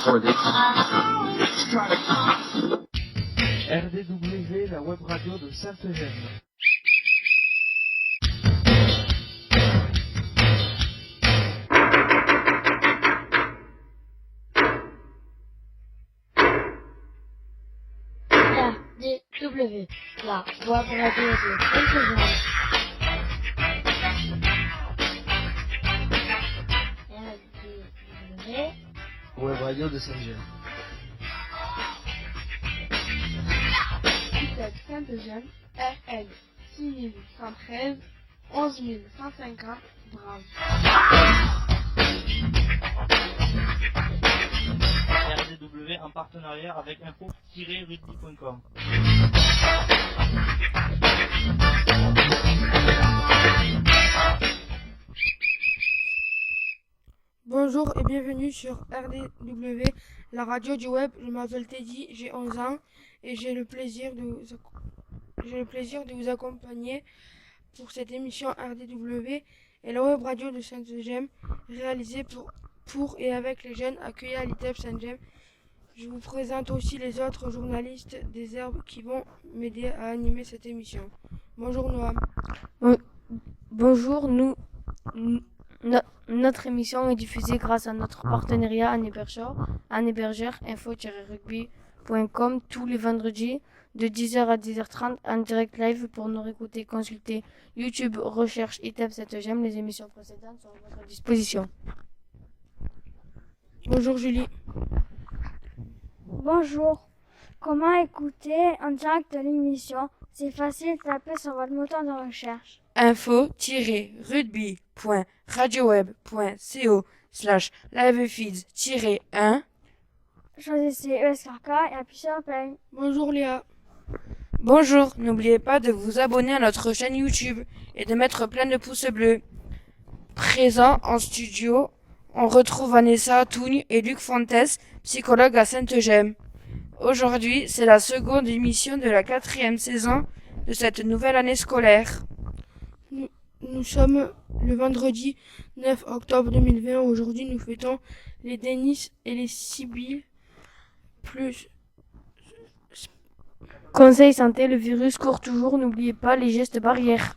RDW, la web radio de Sainte-Gemme. RDW, la web radio de Sainte-Gemme. RDW, web radio de Sainte-Gemme. Sainte-Gemme, RN 6113 11150 Brave. RDW en partenariat avec info-rugby.com. Bonjour et bienvenue sur RDW, la radio du web. Je m'appelle Teddy, j'ai 11 ans et j'ai le plaisir de vous accompagner pour cette émission RDW et la web radio de Sainte-Gemme, réalisée pour et avec les jeunes accueillis à l'ITEP Sainte-Gemme. Je vous présente aussi les autres journalistes des Herbes qui vont m'aider à animer cette émission. Bonjour Noam. Bonjour, notre émission est diffusée grâce à notre partenariat Anne-Hébergeur, info-rugby.com tous les vendredis de 10h à 10h30 en direct live. Pour nous écouter, consulter YouTube, recherche ITEP Sainte-Gemme. Les émissions précédentes sont à votre disposition. Bonjour Julie. Bonjour. Comment écouter en direct de l'émission? C'est facile, tapez sur votre moteur de recherche. info-rugby.radioweb.co/livefeeds-1. Choisissez ESRK et appuyez sur Play. Bonjour Léa. Bonjour, n'oubliez pas de vous abonner à notre chaîne YouTube et de mettre plein de pouces bleus. Présent en studio, on retrouve Vanessa Tougne et Luc Fontes, psychologues à Sainte-Gemme. Aujourd'hui, c'est la seconde émission de la 4e saison de cette nouvelle année scolaire. Nous sommes le vendredi 9 octobre 2020. Aujourd'hui, nous fêtons les Denis et les Sybille. Plus Conseil santé, le virus court toujours, n'oubliez pas les gestes barrières.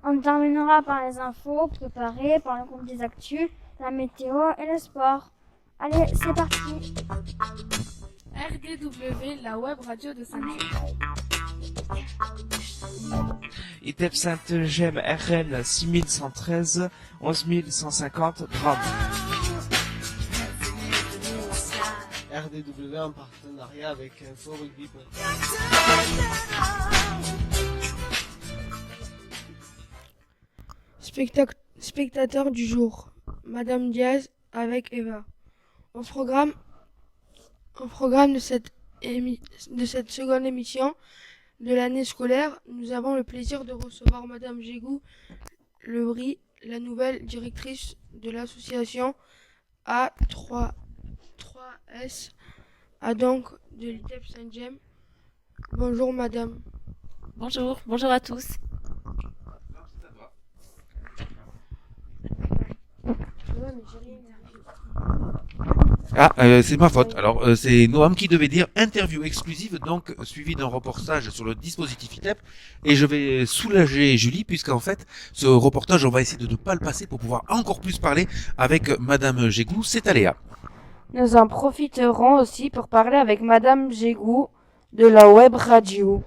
On terminera par les infos préparées par le groupe des actus, la météo et le sport. Allez, c'est parti. RDW, la web radio de Sainte-Gemme. ITEP Sainte-Gemme, RN 6113 11150 Drame. RDW en partenariat avec info-rugby.com. Spectateur du jour, Madame Diaz avec Eva. Au programme de cette seconde émission de l'année scolaire, nous avons le plaisir de recevoir Madame Jégou-Lebry, la nouvelle directrice de l'association A3S, donc de l'ITEP Sainte-Gemme. Bonjour Madame. Bonjour à tous. C'est ma faute. Alors, c'est Noam qui devait dire interview exclusive, donc suivi d'un reportage sur le dispositif ITEP. Et je vais soulager Julie, puisqu'en fait, ce reportage, on va essayer de ne pas le passer pour pouvoir encore plus parler avec Madame Jégou. C'est Aléa. Nous en profiterons aussi pour parler avec Madame Jégou de la web radio.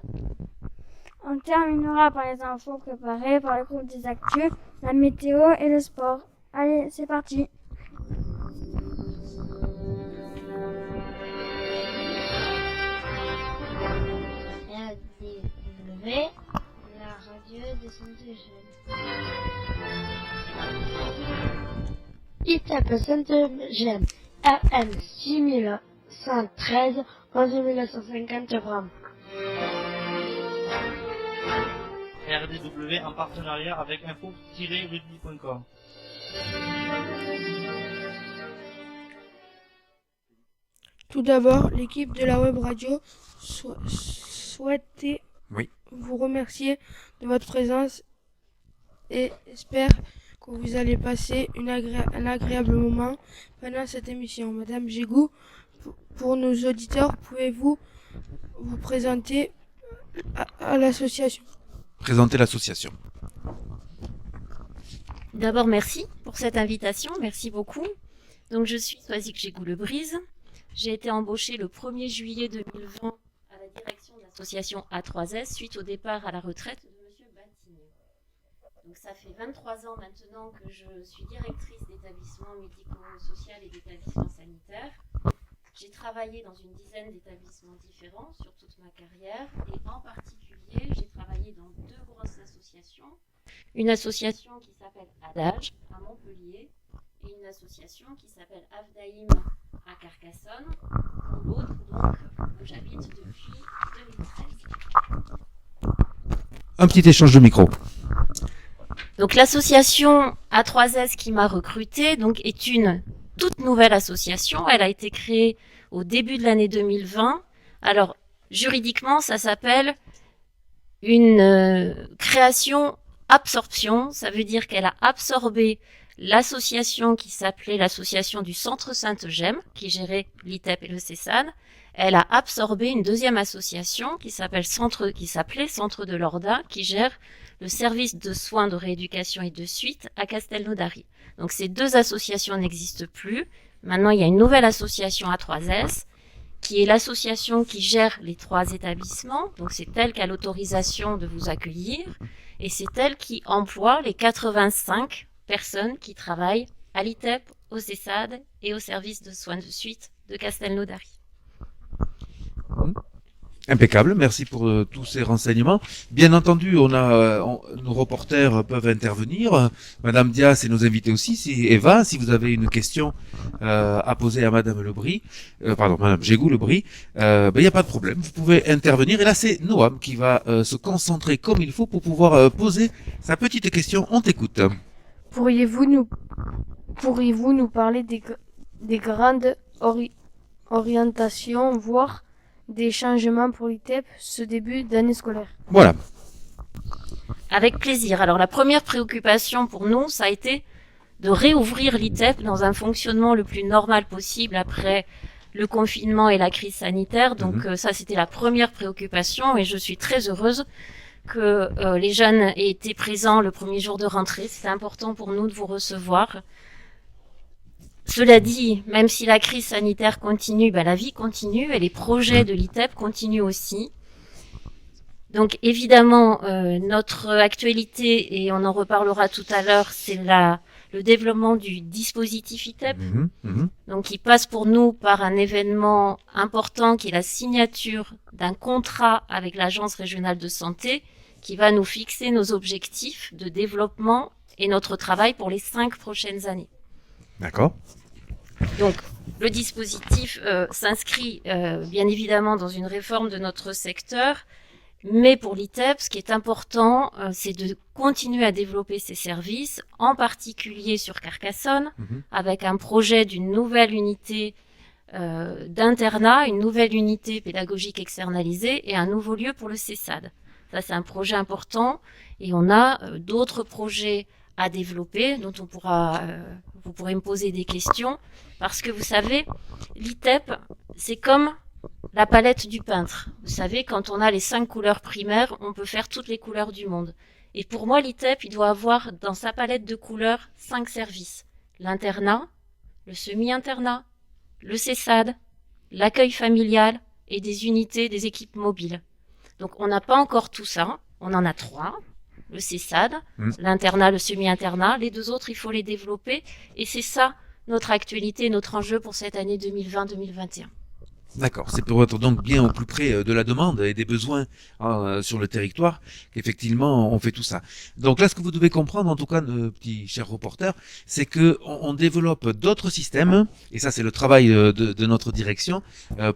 On terminera par les infos préparées par le groupe des actus, la météo et le sport. Allez, c'est parti. RDW, la radio de Sainte-Gemme. ITEP Sainte-Gemme, RN 6113 11150 Brame. RDW en partenariat avec info-rugby.com. Tout d'abord, l'équipe de la web radio souhaitait vous remercier de votre présence et espère que vous allez passer un agréable moment pendant cette émission. Madame Gégou, pour nos auditeurs, pouvez-vous vous présenter à l'association? Présenter l'association. D'abord, merci pour cette invitation. Merci beaucoup. Donc, je suis Soisic Gégou-Le-Brise. J'ai été embauchée le 1er juillet 2020 à la direction de l'association A3S suite au départ à la retraite de M. Batigneux. Donc, ça fait 23 ans maintenant que je suis directrice d'établissements médico-social et d'établissements sanitaires. J'ai travaillé dans une dizaine d'établissements différents sur toute ma carrière et en particulier, j'ai travaillé dans 2 grosses associations. Une association qui s'appelle ADAGE à Montpellier et une association qui s'appelle Afdaïm à Carcassonne, pour l'autre donc où j'habite depuis 2013. Un petit échange de micro. Donc l'association A3S qui m'a recrutée donc est une toute nouvelle association. Elle a été créée au début de l'année 2020. Alors juridiquement, ça s'appelle une création absorption. Ça veut dire qu'elle a absorbé l'association qui s'appelait l'association du Centre Sainte-Gemme, qui gérait l'ITEP et le CESAD. Elle a absorbé une deuxième association qui s'appelait Centre de l'Orda, qui gère le service de soins de rééducation et de suite à Castelnaudary. Donc ces 2 associations n'existent plus. Maintenant, il y a une nouvelle association A3S, qui est l'association qui gère les 3 établissements. Donc c'est elle qui a l'autorisation de vous accueillir, et c'est elle qui emploie les 85 personnes qui travaillent à l'ITEP, au CESAD et au service de soins de suite de Castelnaudary. Impeccable, merci pour tous ces renseignements. Bien entendu, nos reporters peuvent intervenir. Madame Dias et nos invités aussi. Eva, si vous avez une question à poser à Madame Madame Gégou-Le-Bris, il n'y a pas de problème, vous pouvez intervenir. Et là, c'est Noam qui va se concentrer comme il faut pour pouvoir poser sa petite question. On t'écoute. Pourriez-vous nous parler des grandes orientations, voire des changements pour l'ITEP ce début d'année scolaire? Voilà. Avec plaisir. Alors la première préoccupation pour nous, ça a été de réouvrir l'ITEP dans un fonctionnement le plus normal possible après le confinement et la crise sanitaire. Donc ça, c'était la première préoccupation et je suis très heureuse que les jeunes aient été présents le premier jour de rentrée. C'est important pour nous de vous recevoir. Cela dit, même si la crise sanitaire continue, la vie continue et les projets de l'ITEP continuent aussi. Donc évidemment, notre actualité, et on en reparlera tout à l'heure, c'est le développement du dispositif ITEP, donc qui passe pour nous par un événement important qui est la signature d'un contrat avec l'Agence régionale de santé qui va nous fixer nos objectifs de développement et notre travail pour les 5 prochaines années. D'accord. Donc, le dispositif s'inscrit bien évidemment dans une réforme de notre secteur, mais pour l'ITEP, ce qui est important, c'est de continuer à développer ces services, en particulier sur Carcassonne, avec un projet d'une nouvelle unité d'internat, une nouvelle unité pédagogique externalisée et un nouveau lieu pour le CESAD. Ça, c'est un projet important et on a d'autres projets à développer dont vous pourrez me poser des questions parce que vous savez, l'ITEP, c'est comme la palette du peintre. Vous savez, quand on a les 5 couleurs primaires, on peut faire toutes les couleurs du monde. Et pour moi, l'ITEP, il doit avoir dans sa palette de couleurs 5 services. L'internat, le semi-internat, le CESAD, l'accueil familial et des unités, des équipes mobiles. Donc on n'a pas encore tout ça, on en a 3. Le CESAD, l'internat, le semi-internat. Les 2 autres, il faut les développer. Et c'est ça notre actualité, notre enjeu pour cette année 2020-2021. D'accord, c'est pour être donc bien au plus près de la demande et des besoins sur le territoire qu'effectivement on fait tout ça. Donc là, ce que vous devez comprendre, en tout cas, petits chers reporters, c'est que on développe d'autres systèmes, et ça c'est le travail de notre direction,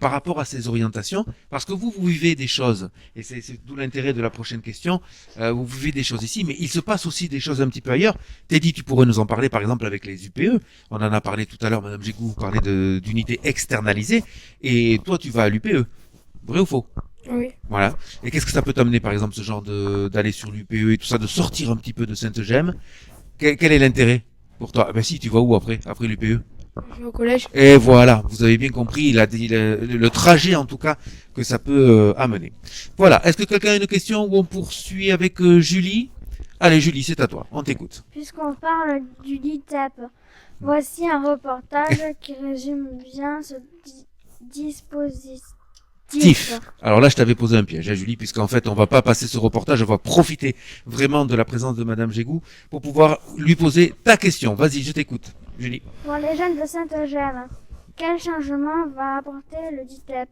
par rapport à ces orientations, parce que vous vivez des choses, et c'est d'où l'intérêt de la prochaine question, vous vivez des choses ici, mais il se passe aussi des choses un petit peu ailleurs. Teddy, tu pourrais nous en parler par exemple avec les UPE, on en a parlé tout à l'heure, Madame Gégou, vous parlez d'unités externalisées, et toi tu vas à l'UPE, vrai ou faux? Oui. Voilà. Et qu'est-ce que ça peut t'amener, par exemple, ce genre d'aller sur l'UPE et tout ça, de sortir un petit peu de Sainte-Gemme Quel est l'intérêt pour toi? Ben si, tu vas où après l'UPE? Je vais au collège. Et voilà, vous avez bien compris, il a dit le trajet en tout cas que ça peut amener. Voilà, est-ce que quelqu'un a une question ou on poursuit avec Julie? Allez Julie, c'est à toi, on t'écoute. Puisqu'on parle du DITEP, voici un reportage qui résume bien ce dispositif. Alors là, je t'avais posé un piège, hein, Julie, puisqu'en fait, on va pas passer ce reportage, on va profiter vraiment de la présence de Madame Gégou pour pouvoir lui poser ta question. Vas-y, je t'écoute, Julie. Pour les jeunes de Saint-Eugène, quel changement va apporter le DITEP?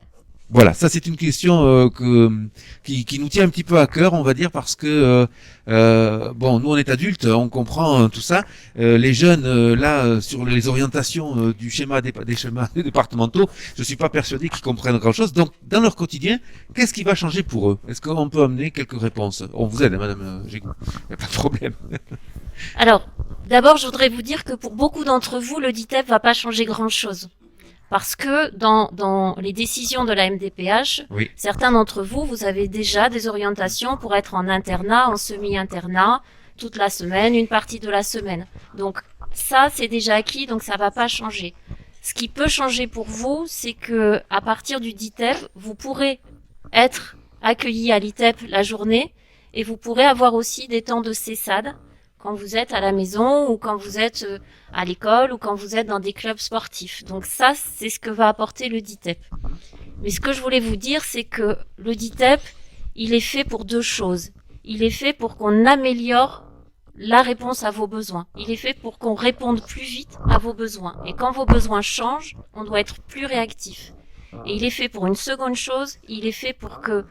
Voilà, ça c'est une question qui nous tient un petit peu à cœur, on va dire, parce que bon, nous on est adultes, on comprend tout ça. Les jeunes là sur les orientations du schéma des schémas départementaux, je suis pas persuadé qu'ils comprennent grand-chose. Donc dans leur quotidien, qu'est-ce qui va changer pour eux? Est-ce qu'on peut amener quelques réponses? On vous aide, hein, Madame Gégou, il n'y a pas de problème. Alors, d'abord, je voudrais vous dire que pour beaucoup d'entre vous, le DITEP va pas changer grand-chose. Parce que dans les décisions de la MDPH, Oui. certains d'entre vous, vous avez déjà des orientations pour être en internat, en semi-internat, toute la semaine, une partie de la semaine. Donc ça, c'est déjà acquis, donc ça va pas changer. Ce qui peut changer pour vous, c'est que à partir du DITEP, vous pourrez être accueilli à l'ITEP la journée et vous pourrez avoir aussi des temps de cessade quand vous êtes à la maison ou quand vous êtes à l'école ou quand vous êtes dans des clubs sportifs. Donc ça, c'est ce que va apporter le DITEP. Mais ce que je voulais vous dire, c'est que le DITEP, il est fait pour deux choses. Il est fait pour qu'on améliore la réponse à vos besoins. Il est fait pour qu'on réponde plus vite à vos besoins. Et quand vos besoins changent, on doit être plus réactif. Et il est fait pour une seconde chose, il est fait pour que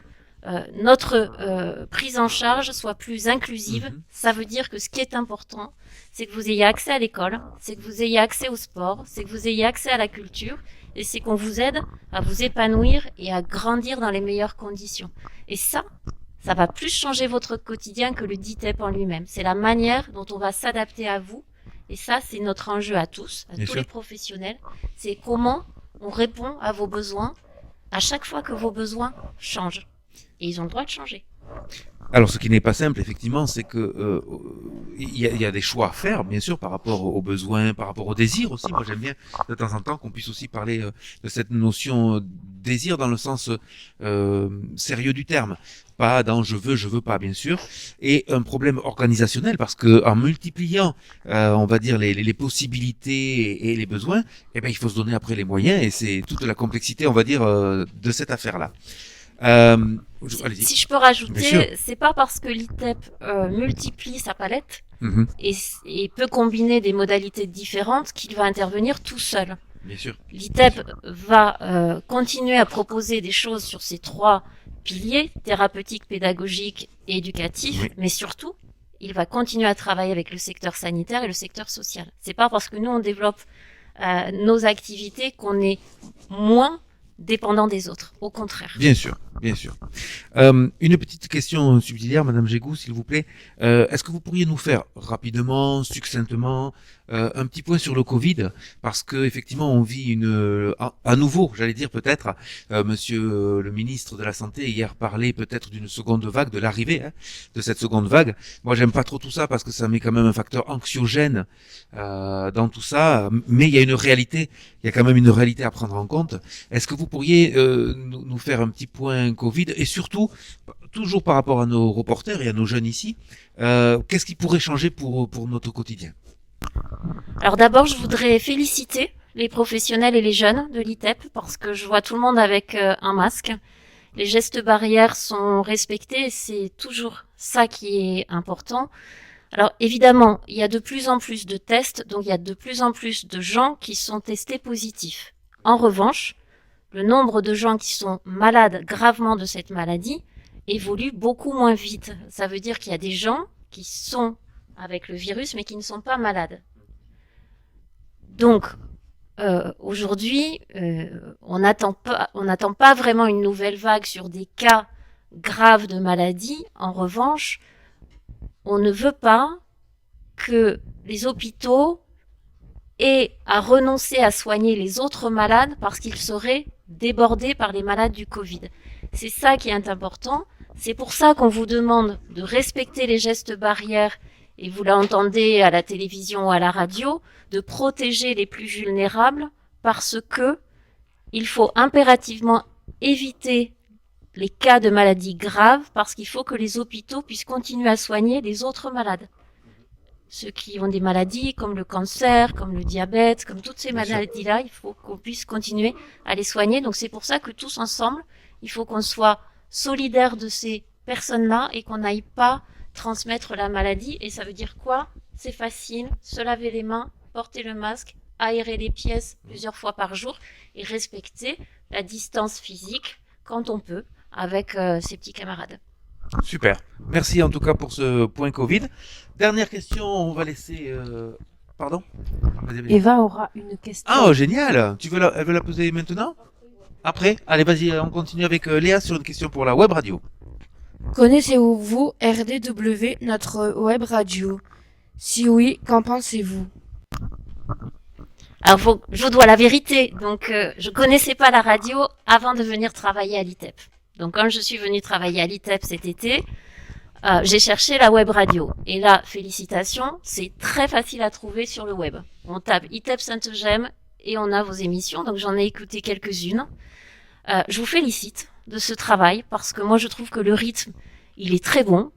notre prise en charge soit plus inclusive. Ça veut dire que ce qui est important, c'est que vous ayez accès à l'école, c'est que vous ayez accès au sport, c'est que vous ayez accès à la culture, et c'est qu'on vous aide à vous épanouir et à grandir dans les meilleures conditions. Et ça va plus changer votre quotidien que le DITEP en lui-même. C'est la manière dont on va s'adapter à vous, et ça, c'est notre enjeu à tous, à tous les professionnels. C'est comment on répond à vos besoins à chaque fois que vos besoins changent. Et ils ont le droit de changer. Alors, ce qui n'est pas simple, effectivement, c'est que il y a des choix à faire, bien sûr, par rapport aux besoins, par rapport aux désirs aussi. Moi, j'aime bien de temps en temps qu'on puisse aussi parler de cette notion désir dans le sens sérieux du terme, pas dans je veux pas, bien sûr, et un problème organisationnel parce que en multipliant, on va dire les possibilités et les besoins, eh ben il faut se donner après les moyens et c'est toute la complexité, on va dire, de cette affaire-là. Si je peux rajouter, c'est pas parce que l'ITEP multiplie sa palette et peut combiner des modalités différentes qu'il va intervenir tout seul. Bien sûr. L'ITEP va continuer à proposer des choses sur ces trois piliers, thérapeutique, pédagogique et éducatif, mais surtout, il va continuer à travailler avec le secteur sanitaire et le secteur social. C'est pas parce que nous on développe nos activités qu'on est moins dépendant des autres, au contraire. Bien sûr, bien sûr. Une petite question subsidiaire, Madame Gégou, s'il vous plaît. Est-ce que vous pourriez nous faire rapidement, succinctement, un petit point sur le Covid, parce que effectivement on vit à nouveau, j'allais dire peut-être, Monsieur le ministre de la Santé hier parlait peut-être d'une seconde vague, de l'arrivée de cette seconde vague. Moi j'aime pas trop tout ça parce que ça met quand même un facteur anxiogène dans tout ça, mais il y a une réalité, il y a quand même une réalité à prendre en compte. Est-ce que vous pourriez nous faire un petit point Covid et surtout, toujours par rapport à nos reporters et à nos jeunes ici, qu'est-ce qui pourrait changer pour notre quotidien? Alors d'abord, je voudrais féliciter les professionnels et les jeunes de l'ITEP parce que je vois tout le monde avec un masque. Les gestes barrières sont respectés et c'est toujours ça qui est important. Alors évidemment, il y a de plus en plus de tests, donc il y a de plus en plus de gens qui sont testés positifs. En revanche, le nombre de gens qui sont malades gravement de cette maladie évolue beaucoup moins vite. Ça veut dire qu'il y a des gens qui sont avec le virus mais qui ne sont pas malades. Donc aujourd'hui, on n'attend pas vraiment une nouvelle vague sur des cas graves de maladie. En revanche, on ne veut pas que les hôpitaux aient à renoncer à soigner les autres malades parce qu'ils seraient débordés par les malades du Covid. C'est ça qui est important. C'est pour ça qu'on vous demande de respecter les gestes barrières et vous l'entendez à la télévision ou à la radio, de protéger les plus vulnérables parce que il faut impérativement éviter les cas de maladies graves parce qu'il faut que les hôpitaux puissent continuer à soigner les autres malades. Ceux qui ont des maladies comme le cancer, comme le diabète, comme toutes ces maladies-là, il faut qu'on puisse continuer à les soigner. Donc c'est pour ça que tous ensemble, il faut qu'on soit solidaires de ces personnes-là et qu'on n'aille pas transmettre la maladie. Et ça veut dire quoi? C'est facile, se laver les mains, porter le masque, aérer les pièces plusieurs fois par jour et respecter la distance physique quand on peut avec ses petits camarades. Super. Merci en tout cas pour ce point Covid. Dernière question, on va laisser... Pardon? Eva aura une question. Ah, génial! Elle veut la poser maintenant? Après? Allez, vas-y, on continue avec Léa sur une question pour la web radio. Connaissez-vous RDW, notre web radio? Si oui, qu'en pensez-vous? Alors, je vous dois la vérité. Donc, je connaissais pas la radio avant de venir travailler à l'ITEP. Donc, quand je suis venue travailler à l'ITEP cet été, j'ai cherché la web radio. Et là, félicitations, c'est très facile à trouver sur le web. On tape ITEP Saint-Eugène et on a vos émissions. Donc, j'en ai écouté quelques-unes. Je vous félicite de ce travail parce que moi, je trouve que le rythme, il est très bon.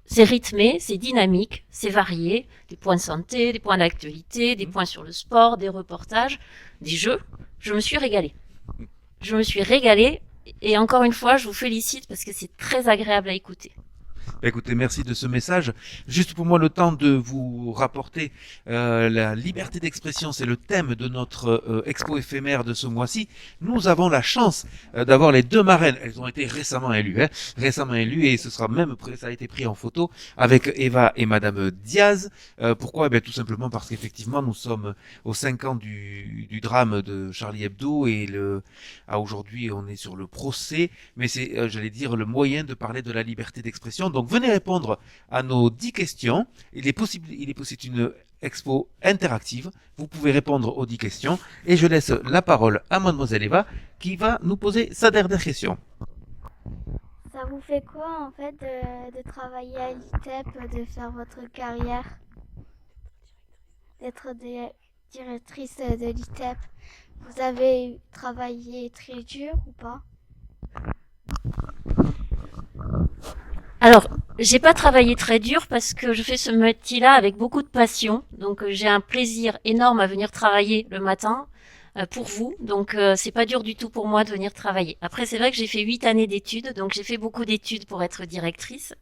C'est rythmé, c'est dynamique, c'est varié. Des points de santé, des points d'actualité, des points sur le sport, des reportages, des jeux. Je me suis régalée. Et encore une fois, je vous félicite parce que c'est très agréable à écouter. Écoutez, merci de ce message. Juste pour moi, le temps de vous rapporter la liberté d'expression, c'est le thème de notre expo éphémère de ce mois-ci. Nous avons la chance d'avoir les deux marraines. Elles ont été récemment élues, et ça a été pris en photo avec Eva et Madame Diaz. Pourquoi? Tout simplement parce qu'effectivement, nous sommes aux 5 ans du drame de Charlie Hebdo et aujourd'hui, on est sur le procès, mais c'est, j'allais dire, le moyen de parler de la liberté d'expression. Donc venez répondre à nos 10 questions. C'est une expo interactive. Vous pouvez répondre aux 10 questions. Et je laisse la parole à Mademoiselle Eva qui va nous poser sa dernière question. Ça vous fait quoi en fait de travailler à l'ITEP, de faire votre carrière, d'être directrice de l'ITEP? Vous avez travaillé très dur ou pas? Alors, j'ai pas travaillé très dur parce que je fais ce métier-là avec beaucoup de passion. Donc, j'ai un plaisir énorme à venir travailler le matin pour vous. Donc, c'est pas dur du tout pour moi de venir travailler. Après, c'est vrai que j'ai fait 8 années d'études. Donc, j'ai fait beaucoup d'études pour être directrice.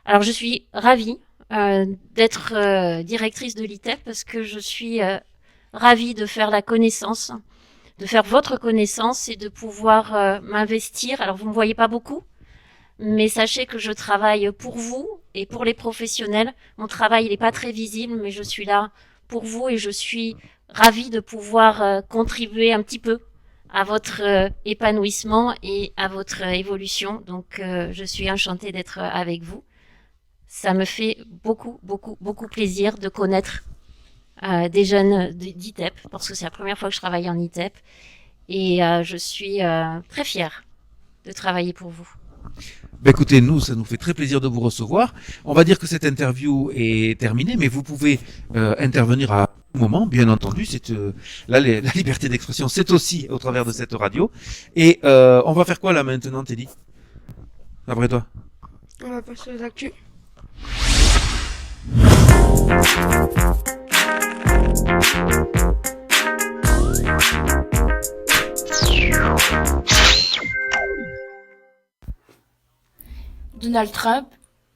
Alors, je suis ravie d'être directrice de l'ITEP parce que je suis ravie de faire la connaissance, de faire votre connaissance et de pouvoir m'investir. Alors, vous me voyez pas beaucoup, mais sachez que je travaille pour vous et pour les professionnels. Mon travail, il n'est pas très visible, mais je suis là pour vous et je suis ravie de pouvoir contribuer un petit peu à votre épanouissement et à votre évolution. Donc, je suis enchantée d'être avec vous. Ça me fait beaucoup, beaucoup, beaucoup plaisir de connaître des jeunes d'ITEP, parce que c'est la première fois que je travaille en ITEP. Et je suis très fière de travailler pour vous. Écoutez, ça nous fait très plaisir de vous recevoir. On va dire que cette interview est terminée, mais vous pouvez intervenir à tout moment, bien entendu. La liberté d'expression, c'est aussi au travers de cette radio. Et on va faire quoi là maintenant, Teddy? Après toi. On va passer aux actus. Donald Trump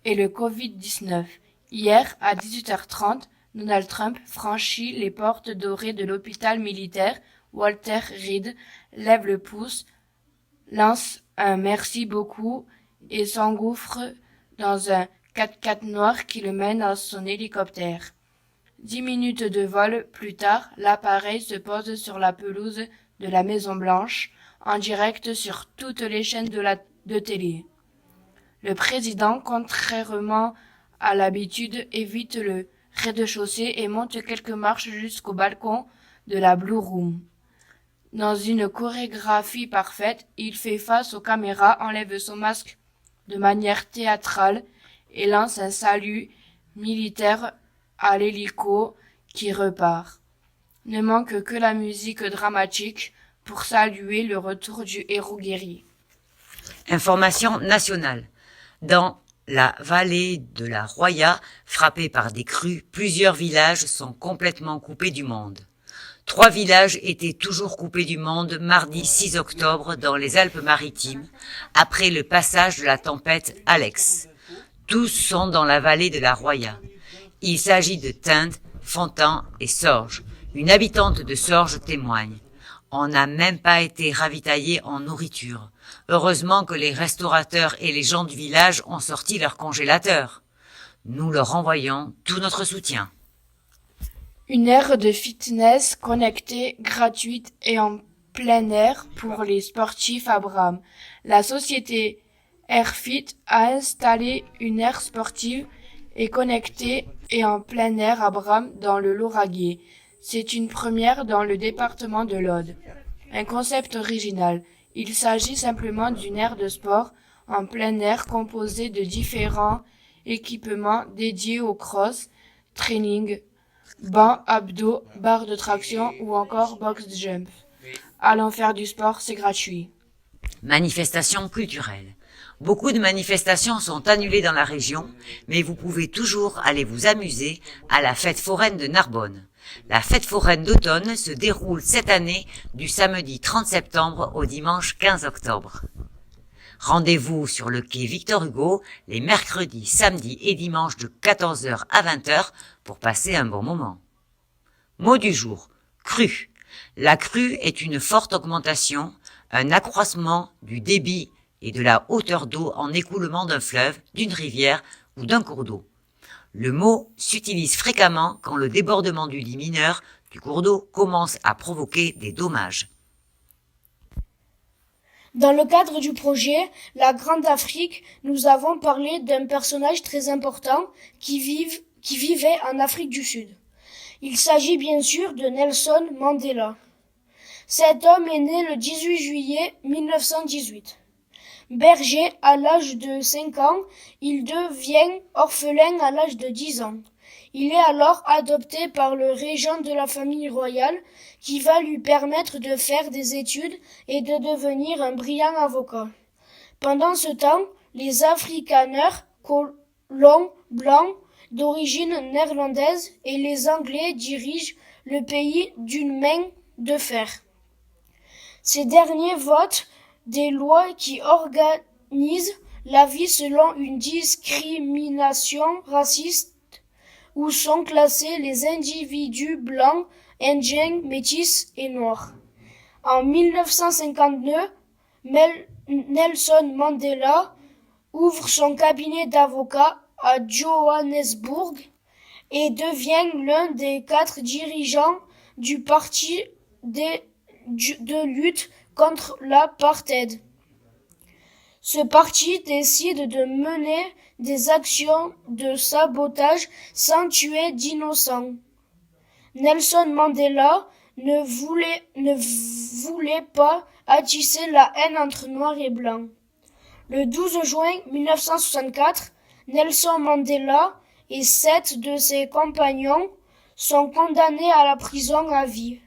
et le Covid-19. Hier, à 18h30, Donald Trump franchit les portes dorées de l'hôpital militaire Walter Reed, lève le pouce, lance un merci beaucoup et s'engouffre dans un 4x4 noir qui le mène à son hélicoptère. 10 minutes de vol plus tard, l'appareil se pose sur la pelouse de la Maison Blanche, en direct sur toutes les chaînes de télé. Le président, contrairement à l'habitude, évite le rez-de-chaussée et monte quelques marches jusqu'au balcon de la Blue Room. Dans une chorégraphie parfaite, il fait face aux caméras, enlève son masque de manière théâtrale et lance un salut militaire à l'hélico qui repart. Ne manque que la musique dramatique pour saluer le retour du héros guéri. Information nationale. Dans la vallée de la Roya, frappée par des crues, plusieurs villages sont complètement coupés du monde. 3 villages étaient toujours coupés du monde mardi 6 octobre dans les Alpes-Maritimes, après le passage de la tempête Alex. Tous sont dans la vallée de la Roya. Il s'agit de Tinde, Fontan et Sorges. Une habitante de Sorges témoigne. On n'a même pas été ravitaillés en nourriture. Heureusement que les restaurateurs et les gens du village ont sorti leur congélateur. Nous leur envoyons tout notre soutien. Une aire de fitness connectée, gratuite et en plein air pour les sportifs à Bram. La société Airfit a installé une aire sportive et connectée et en plein air à Bram dans le Lauragais. C'est une première dans le département de l'Aude. Un concept original. Il s'agit simplement d'une aire de sport en plein air composée de différents équipements dédiés au cross, training, bancs, abdos, barres de traction ou encore box jump. Allant faire du sport, c'est gratuit. Manifestations culturelles. Beaucoup de manifestations sont annulées dans la région, mais vous pouvez toujours aller vous amuser à la fête foraine de Narbonne. La fête foraine d'automne se déroule cette année du samedi 30 septembre au dimanche 15 octobre. Rendez-vous sur le quai Victor Hugo les mercredis, samedis et dimanches de 14h à 20h pour passer un bon moment. Mot du jour, crue. La crue est une forte augmentation, un accroissement du débit et de la hauteur d'eau en écoulement d'un fleuve, d'une rivière ou d'un cours d'eau. Le mot s'utilise fréquemment quand le débordement du lit mineur du cours d'eau commence à provoquer des dommages. Dans le cadre du projet La Grande Afrique, nous avons parlé d'un personnage très important qui vivait en Afrique du Sud. Il s'agit bien sûr de Nelson Mandela. Cet homme est né le 18 juillet 1918. Berger à l'âge de 5 ans, il devient orphelin à l'âge de 10 ans. Il est alors adopté par le régent de la famille royale qui va lui permettre de faire des études et de devenir un brillant avocat. Pendant ce temps, les Afrikaners, colons blancs d'origine néerlandaise et les Anglais dirigent le pays d'une main de fer. Ces derniers votent des lois qui organisent la vie selon une discrimination raciste où sont classés les individus blancs, indiens, métis et noirs. En 1952, Nelson Mandela ouvre son cabinet d'avocat à Johannesburg et devient l'un des 4 dirigeants du parti de lutte contre l'apartheid. Ce parti décide de mener des actions de sabotage sans tuer d'innocents. Nelson Mandela ne voulait pas attiser la haine entre noirs et blancs. Le 12 juin 1964, Nelson Mandela et 7 de ses compagnons sont condamnés à la prison à vie.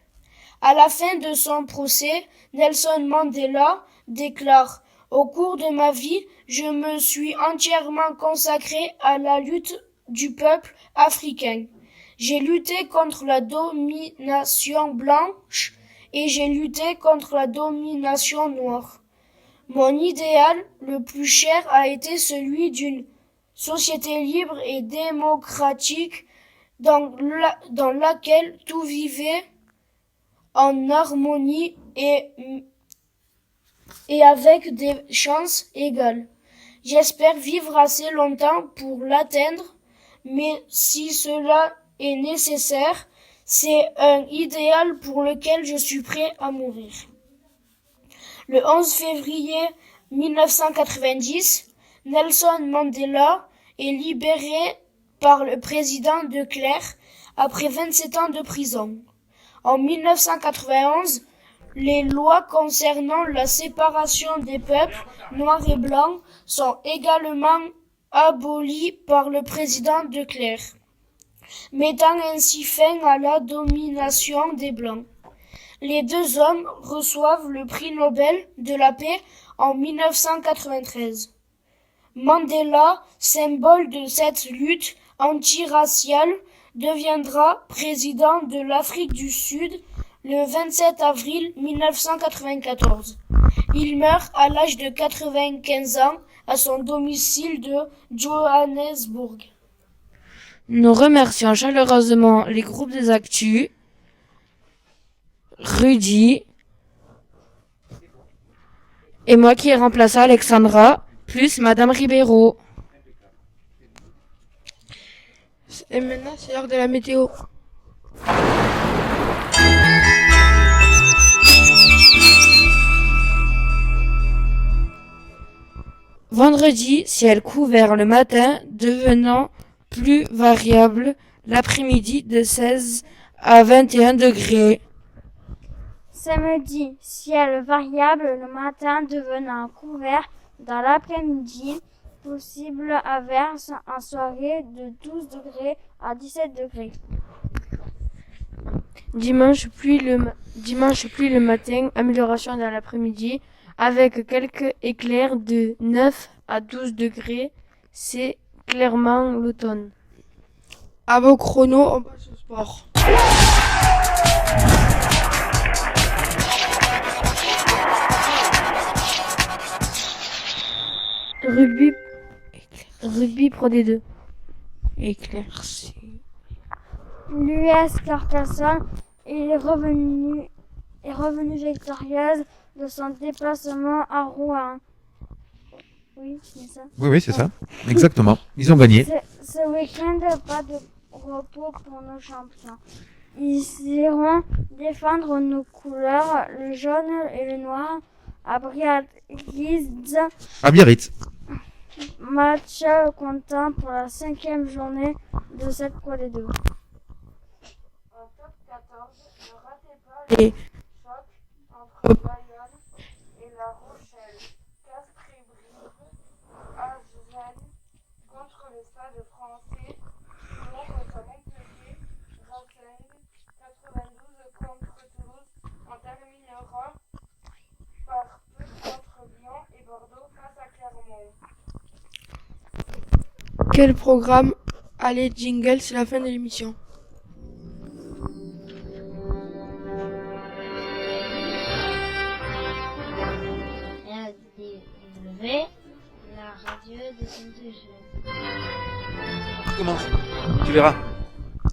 À la fin de son procès, Nelson Mandela déclare « Au cours de ma vie, je me suis entièrement consacré à la lutte du peuple africain. J'ai lutté contre la domination blanche et j'ai lutté contre la domination noire. Mon idéal le plus cher a été celui d'une société libre et démocratique dans laquelle tout vivait en harmonie et avec des chances égales. J'espère vivre assez longtemps pour l'atteindre, mais si cela est nécessaire, c'est un idéal pour lequel je suis prêt à mourir. » Le 11 février 1990, Nelson Mandela est libéré par le président de Klerk après 27 ans de prison. En 1991, les lois concernant la séparation des peuples noirs et blancs sont également aboli par le président de Clerc, mettant ainsi fin à la domination des Blancs. Les deux hommes reçoivent le prix Nobel de la paix en 1993. Mandela, symbole de cette lutte antiraciale, deviendra président de l'Afrique du Sud le 27 avril 1994. Il meurt à l'âge de 95 ans à son domicile de Johannesburg. Nous remercions chaleureusement les groupes des Actus, Rudy et moi qui ai remplacé Alexandra, plus Madame Ribeiro. Et maintenant, c'est l'heure de la météo. Vendredi, ciel couvert le matin, devenant plus variable l'après-midi de 16 à 21 degrés. Samedi, ciel variable le matin devenant couvert dans l'après-midi. Possible averse en soirée de 12 degrés à 17 degrés. Dimanche, pluie le matin, amélioration dans l'après-midi, avec quelques éclairs de 9 à 12 degrés. C'est clairement l'automne. À vos chronos, on passe au sport. Rugby Pro D2. Éclairci. L'US Carcassonne est revenu victorieuse de son déplacement à Rouen. Oui, c'est ça. Oui, c'est ça. Exactement. Ils ont gagné. Ce week-end, pas de repos pour nos champions. Ils iront défendre nos couleurs, le jaune et le noir, à Biarritz. À Biarritz. Match comptant pour la 5e journée de cette Pro D2. En top 14, ne ratez pas les chocs entre Bayonne et La Rochelle, Castries-Brive, Agen contre le Stade français, Lyon contre Montpellier, Racing 92 contre Toulouse. On terminera par peu contre Lyon et Bordeaux face à Clermont. Quel programme? Allez, jingle, c'est la fin de l'émission. RDW, la radio de Sainte-Eugène. Commence. Tu verras.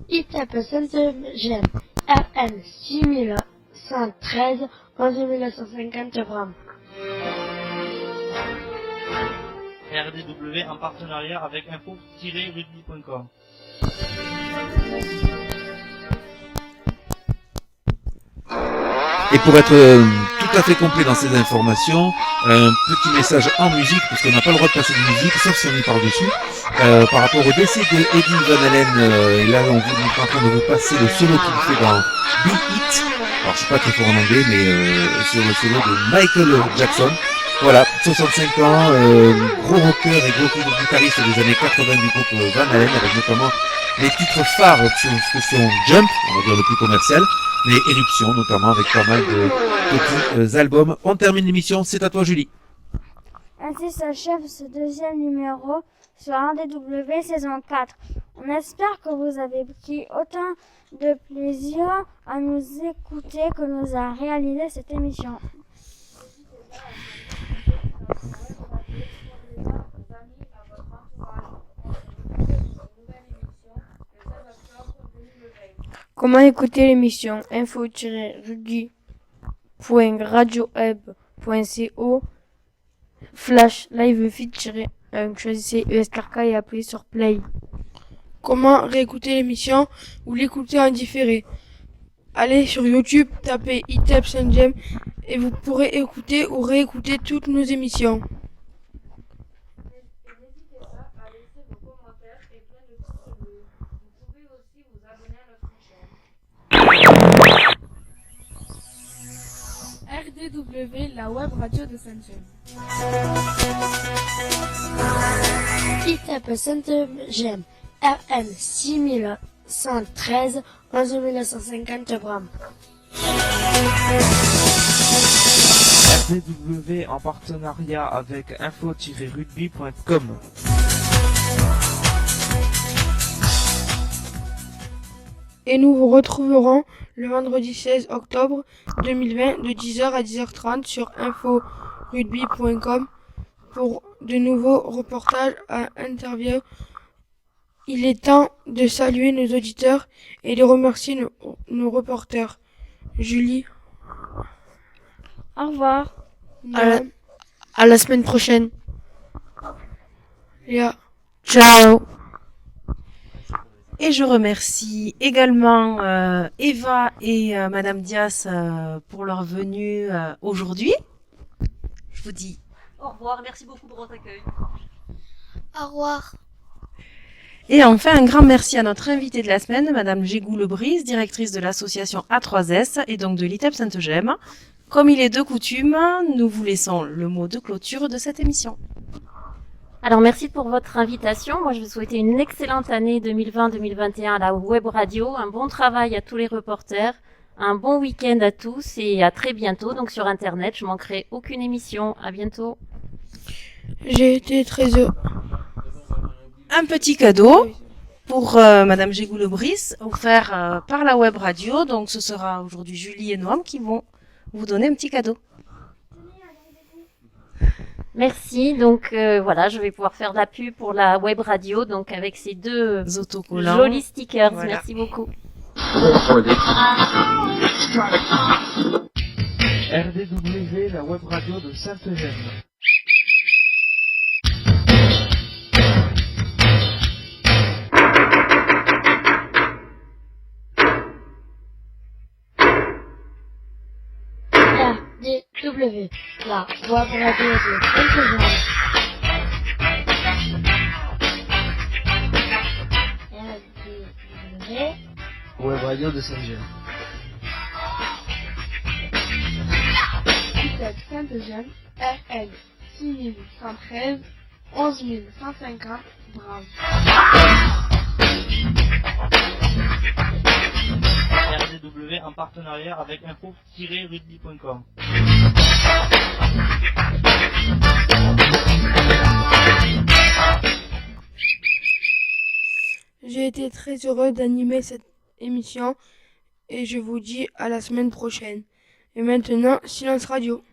ITEP Sainte-Eugène, RN 6113, 11950 grammes. RDW en partenariat avec info-rugby.com. Et pour être tout à fait complet dans ces informations, un petit message en musique, parce qu'on n'a pas le droit de passer de musique, sauf si on y parle dessus, par rapport au décès de Eddie Van Halen. Et là, on est en train de vous passer le solo qu'il fait dans Be It. Alors, je suis pas très fort en anglais, mais sur le solo de Michael Jackson. Voilà, 65 ans, gros rocker et gros guitariste des années 80 du groupe Van Halen, avec notamment les titres phares qui sont Jump, on va dire le plus commercial, mais Éruption notamment, avec pas mal de petits albums. On termine l'émission, c'est à toi Julie. Ainsi s'achève ce deuxième numéro sur RDW saison 4. On espère que vous avez pris autant de plaisir à nous écouter que nous a réalisé cette émission. Comment écouter l'émission? info-rugby.radioweb.co Flash live feed-1, choisissez ESKRK et appuyez sur play. Comment réécouter l'émission ou l'écouter en différé? Allez sur YouTube, tapez ITEP Sainte-Gemme et vous pourrez écouter ou réécouter toutes nos émissions. N'hésitez pas à laisser vos commentaires et plein de pouces bleus. Vous pouvez aussi vous abonner à notre chaîne. RDW, la web radio de Saint-Gemme. ITEP Saint-Gemme, RN 6113, 11950 grammes. RDW en partenariat avec info-rugby.com. Et nous vous retrouverons le vendredi 16 octobre 2020 de 10h à 10h30 sur inforugby.com pour de nouveaux reportages à interviews. Il est temps de saluer nos auditeurs et de remercier nos reporters. Julie. Au revoir. À la semaine prochaine. Léa. Ciao. Et je remercie également Eva et Madame Dias pour leur venue aujourd'hui. Je vous dis Au revoir, merci beaucoup pour votre accueil. Au revoir. et enfin un grand merci à notre invitée de la semaine, Madame Jégou-Lebrise, directrice de l'association A3S et donc de l'ITEP Saint-Gemme. Comme il est de coutume, nous vous laissons le mot de clôture de cette émission. Alors merci pour votre invitation. Moi je vous souhaite une excellente année 2020-2021 à la web radio, un bon travail à tous les reporters, un bon week-end à tous et à très bientôt. Donc sur internet, je manquerai aucune émission. À bientôt. J'ai été très heureux. Un petit cadeau pour Madame Jégou-Lebris, offert par la web radio. Donc ce sera aujourd'hui Julie et Noam qui vont vous donner un petit cadeau. Merci. Donc voilà, je vais pouvoir faire de la pub pour la web radio, donc avec ces deux Autocollants. jolis stickers. Voilà. Merci beaucoup. RDW, la web radio de Saint-Gemme. RDW, la web radio de Saint-Gemme. RDW, Web radio de Saint-Gemme. ITEP Saint-Gemme, RN 6113, 11150 grammes. RDW en partenariat avec info-rugby.com. J'ai été très heureux d'animer cette émission et je vous dis à la semaine prochaine. Et maintenant, silence radio.